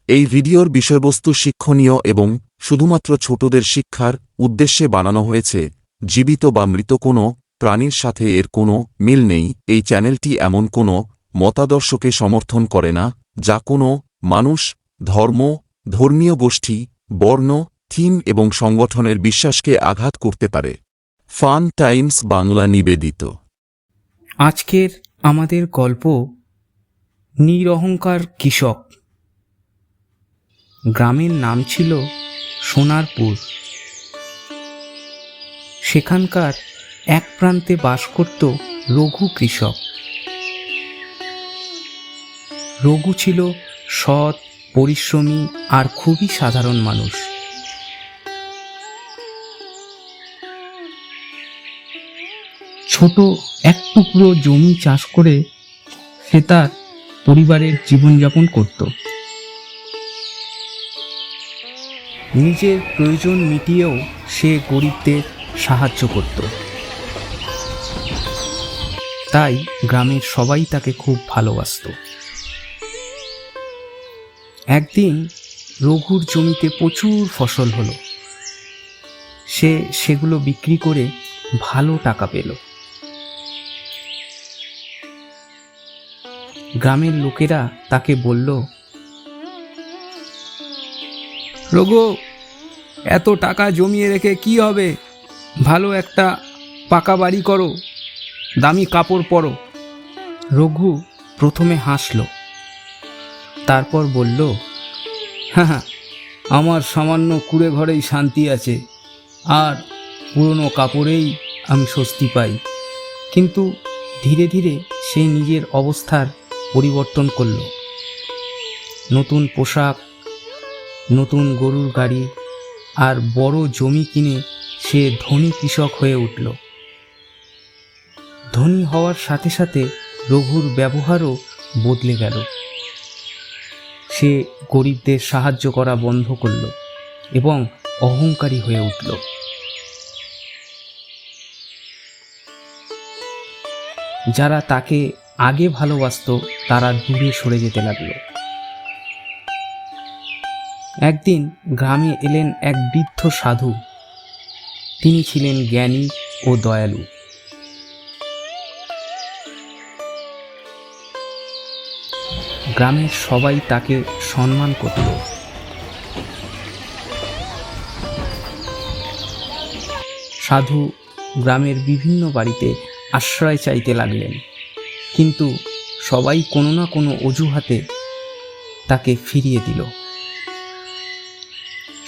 এই ভিডিওর বিষয়বস্তু শিক্ষণীয় এবং শুধুমাত্র ছোটদের শিক্ষার উদ্দেশ্যে বানানো হয়েছে। জীবিত বা মৃত কোনো প্রাণীর সাথে এর কোনো মিল নেই। এই চ্যানেলটি এমন কোনো মতাদর্শকে সমর্থন করে না যা কোনো মানুষ, ধর্ম, ধর্মীয় গোষ্ঠী, বর্ণ, থিম এবং সংগঠনের বিশ্বাসকে আঘাত করতে পারে। ফান টাইমস বাংলা নিবেদিত। আজকের আমাদের গল্প নিরহংকার কৃষক। গ্রামের নাম ছিল সোনারপুর। সেখানকার এক প্রান্তে বাস করত রঘু কৃষক। রঘু ছিল সৎ, পরিশ্রমী আর খুবই সাধারণ মানুষ। ছোট এক টুকরো জমি চাষ করে সে তার পরিবারের জীবনযাপন করত। নিজের প্রয়োজন মিটিয়েও সে গরিবদের সাহায্য করত। তাই গ্রামের সবাই তাকে খুব ভালোবাসত। একদিন রঘুর জমিতে প্রচুর ফসল হলো। সে সেগুলো বিক্রি করে ভালো টাকা পেল। গ্রামের লোকেরা তাকে বলল, রঘু, এত টাকা জমিয়ে রেখে কি হবে? ভালো একটা পাকা বাড়ি করো, দামি কাপড় পরো। রঘু প্রথমে হাসল, তারপর বলল, হ্যাঁ, আমার সামান্য কুঁড়ে ঘরেই শান্তি আছে, আর পুরনো কাপড়েই আমি স্বস্তি পাই। কিন্তু ধীরে ধীরে সে নিজের অবস্থার পরিবর্তন করল। নতুন পোশাক, নতুন গরুর গাড়ি আর বড় জমি কিনে সে ধনী কৃষক হয়ে উঠল। ধনী হওয়ার সাথে সাথে রঘুর ব্যবহারও বদলে গেল। সে গরিবদের সাহায্য করা বন্ধ করল এবং অহংকারী হয়ে উঠল। যারা তাকে আগে ভালোবাসত তারা দূরে সরে যেতে লাগলো। একদিন গ্রামে এলেন এক বৃদ্ধ সাধু। তিনি ছিলেন জ্ঞানী ও দয়ালু। গ্রামের সবাই তাকে সম্মান করত। সাধু গ্রামের বিভিন্ন বাড়িতে আশ্রয় চাইতে লাগলেন, কিন্তু সবাই কোনো না কোনো অজুহাতে তাকে ফিরিয়ে দিল।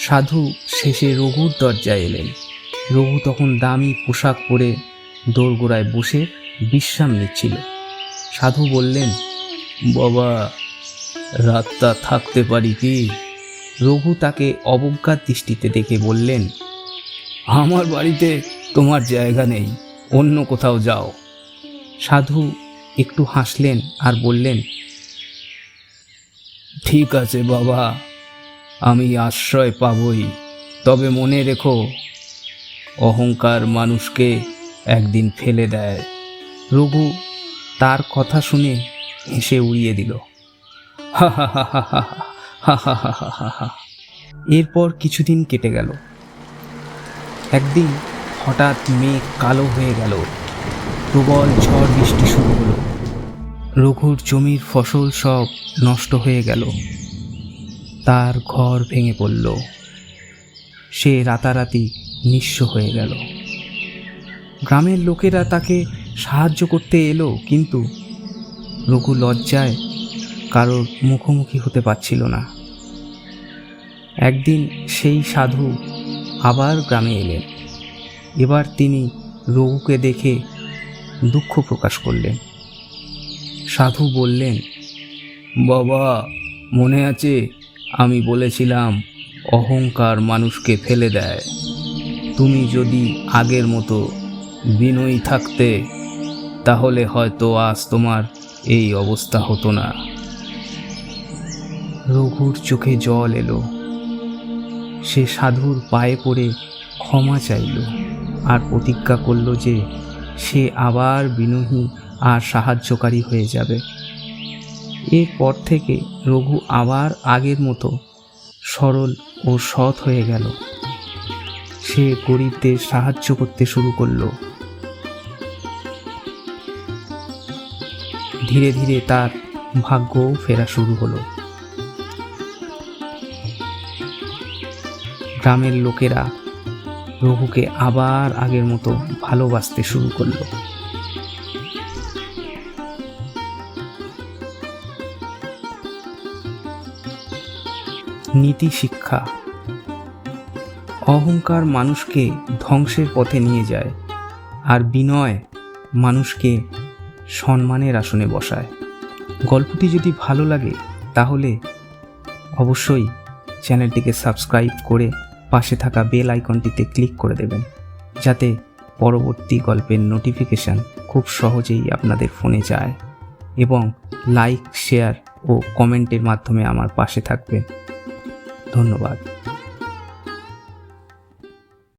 সাধু শেষে রঘুর দরজায় এলেন। রঘু তখন দামি পোশাক পরে দোরগোড়ায় বসে বিশ্রাম নিচ্ছিল। সাধু বললেন, বাবা, রাতটা থাকতে পারি কি? রঘু তাকে অবজ্ঞার দৃষ্টিতে দেখে বললেন, আমার বাড়িতে তোমার জায়গা নেই, অন্য কোথাও যাও। সাধু একটু হাসলেন আর বললেন, ঠিক আছে বাবা, আমি আশ্রয় পাবই, তবে মনে রেখো, অহংকার মানুষকে একদিন ফেলে দেয়। রঘু তার কথা শুনে হেসে উড়িয়ে দিল। হা হা হা হা হা হা হা হা হা হা হা। এরপর কিছুদিন কেটে গেল। একদিন হঠাৎ মেঘ কালো হয়ে গেল। প্রবল ঝড় বৃষ্টি শুরু হলো। রঘুর জমির ফসল সব নষ্ট হয়ে গেল। তার ঘর ভেঙে পড়ল। সে রাতারাতি নিঃস্ব হয়ে গেল। গ্রামের লোকেরা তাকে সাহায্য করতে এলো, কিন্তু রঘু লজ্জায় কারোর মুখোমুখি হতে পারছিল না। একদিন সেই সাধু আবার গ্রামে এলেন। এবার তিনি রঘুকে দেখে দুঃখ প্রকাশ করলেন। সাধু বললেন, বাবা, মনে আছে আমি বলেছিলাম অহংকার মানুষকে ফেলে দেয়? তুমি যদি আগের মতো বিনয়ী থাকতে, তাহলে হয়তো আজ তোমার এই অবস্থা হতো না। রঘুর চোখে জল এলো। সে সাধুর পায়ে পড়ে ক্ষমা চাইল আর প্রতিজ্ঞা করল যে সে আবার বিনয়ী আর সাহায্যকারী হয়ে যাবে। এরপর থেকে রঘু আবার আগের মতো সরল ও সৎ হয়ে গেল। সে গরিবদের সাহায্য করতে শুরু করলো। ধীরে ধীরে তার ভাগ্যও ফেরা শুরু হলো। গ্রামের লোকেরা রঘুকে আবার আগের মতো ভালোবাসতে শুরু করলো। নীতি শিক্ষা। অহংকার মানুষকে ধ্বংসের পথে নিয়ে যায়, আর বিনয় মানুষকে সম্মানের আসনে বসায়। গল্পটি যদি ভালো লাগে তাহলে অবশ্যই চ্যানেলটিকে সাবস্ক্রাইব করে পাশে থাকা বেল আইকনটিতে ক্লিক করে দেবেন, যাতে পরবর্তী গল্পের নোটিফিকেশান খুব সহজেই আপনাদের ফোনে যায়। এবং লাইক, শেয়ার ও কমেন্টের মাধ্যমে আমার পাশে থাকবেন। ধন্যবাদ।